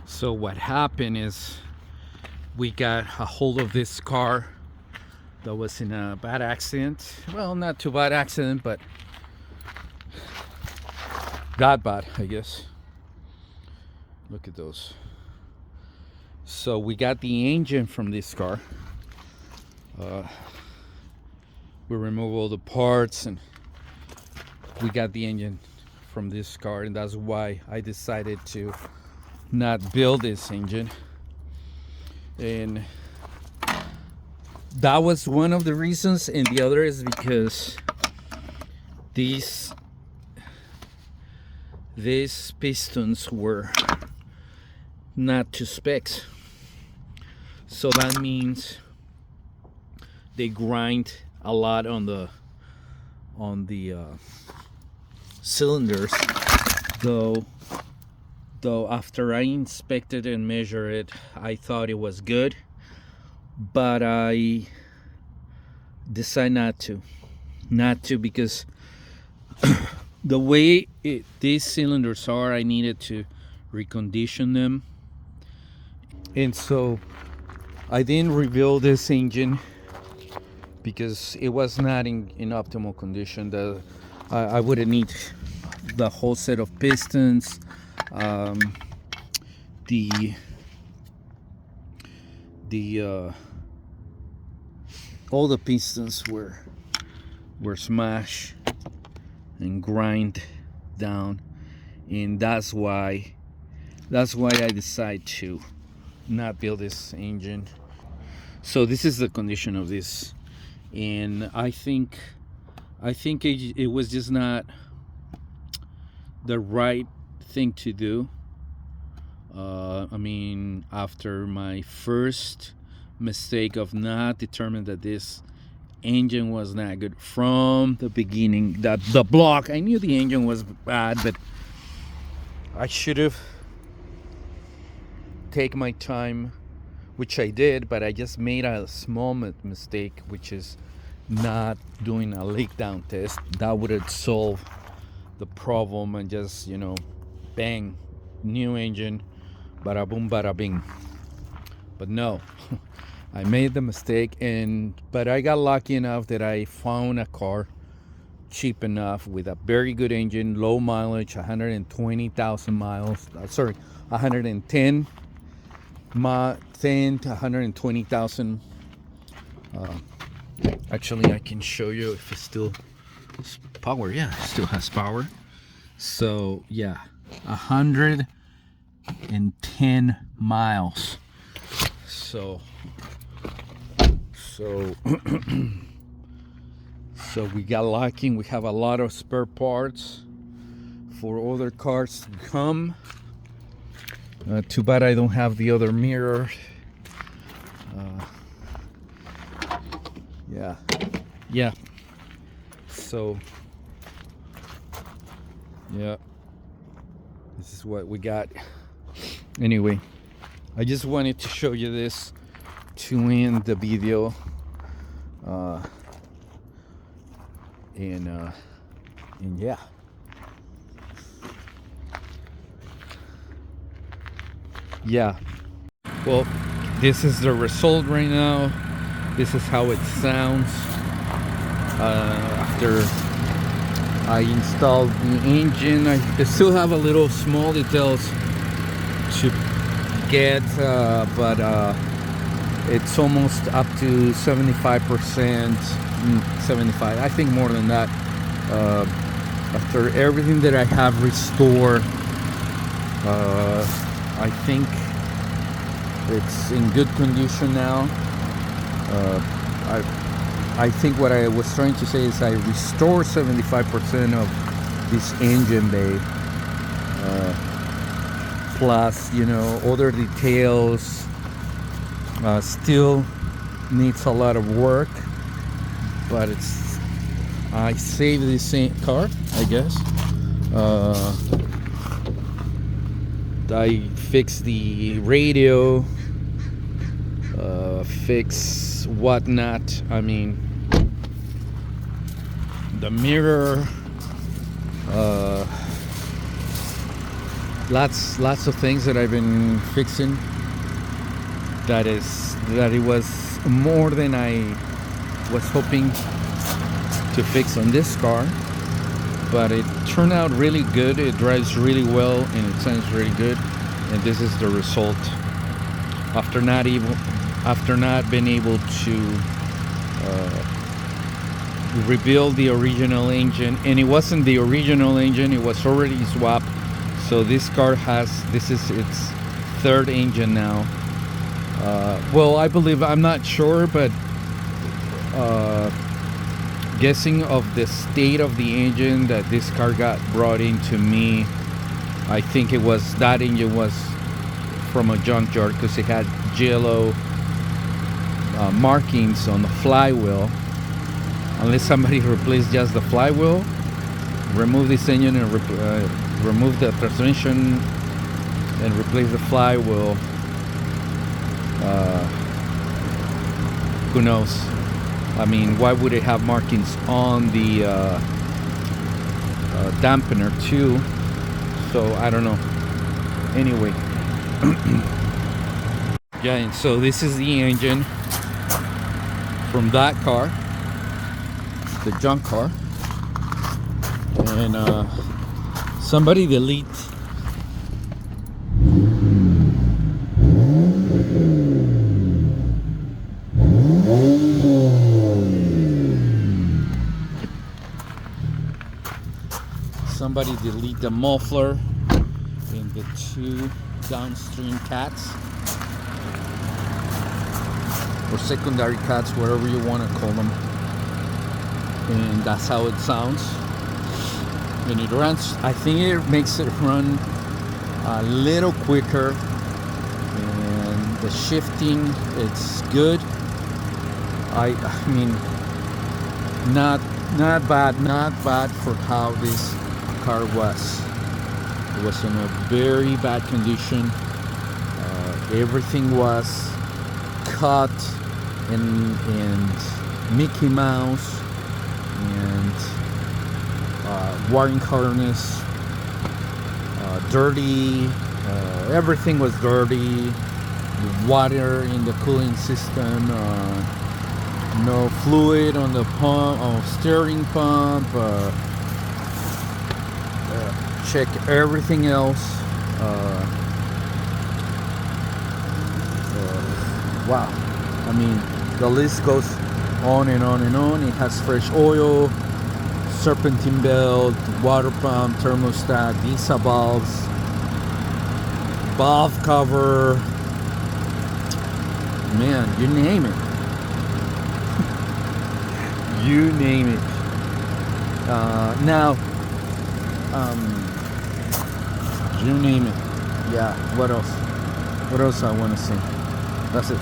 So what happened is we got a hold of this car that was in a bad accident. Well, not too bad accident, but that bad, I guess. Look at those. So we got the engine from this car. We removed all the parts and we got the engine from this car, and that's why I decided to not build this engine. And that was one of the reasons, and the other is because these pistons were not to specs, so that means they grind a lot on the cylinders. Though after I inspected and measured it, I thought it was good, but I decided not to because the way these cylinders are, I needed to recondition them. And so I didn't rebuild this engine because it was not in optimal condition. I would need the whole set of pistons, all the pistons were smashed and grind down, and that's why I decided to not build this engine. So this is the condition of this, and I think it was just not the right thing to do. I mean, after my first mistake of not determining that this engine was not good from the beginning, that the block, I knew the engine was bad, but I should have taken my time, which I did, but I just made a small mistake, which is not doing a leak down test. That would have solved the problem, and just, bang, new engine, bada boom, bada bing. But no, I made the mistake, but I got lucky enough that I found a car cheap enough with a very good engine, low mileage, 120,000 miles. 110 to 120,000. Actually, I can show you if it still has power. Yeah, it still has power. So yeah, 110 miles. So we got lucky. We have a lot of spare parts for other cars to come. Too bad I don't have the other mirror. Yeah. So yeah, this is what we got. Anyway, I just wanted to show you this to end the video. And yeah. Well, this is the result right now. This is how it sounds after I installed the engine. I still have a little small details to get, but it's almost up to 75%, 75, I think more than that. After everything that I have restored, I think it's in good condition now. I think what I was trying to say is I restored 75% of this engine bay, plus other details. Still needs a lot of work, but I saved this car, I guess. I fixed the radio, fix whatnot. I mean, the mirror. lots of things that I've been fixing. That it was more than I was hoping to fix on this car, but it turned out really good. It drives really well and it sounds really good, and this is the result after not being able to rebuild the original engine. And it wasn't the original engine, it was already swapped. So this car this is its third engine now. Well, I believe, I'm not sure, but guessing of the state of the engine that this car got brought into me, I think that engine was from a junkyard, because it had yellow markings on the flywheel. Unless somebody replaced just the flywheel, remove this engine and remove the transmission and replace the flywheel. Who knows? I mean, why would it have markings on the dampener too? So I don't know. Anyway, yeah. And so this is the engine from that car, the junk car, and somebody delete. Somebody delete the muffler in the two downstream cats, or secondary cats, whatever you want to call them. And that's how it sounds. And it runs, I think it makes it run a little quicker, and the shifting, it's good. I mean, not bad for how this car was. It was in a very bad condition. Everything was cut and Mickey Mouse, and wiring harness dirty. Everything was dirty. Water in the cooling system. No fluid on the pump, steering pump. Check everything else. Wow, I mean, the list goes on and on and on. It has fresh oil, serpentine belt, water pump, thermostat, diesel valves, valve cover, man, you name it. You name it. Now, you name it. Yeah, what else? What else I want to say? That's it.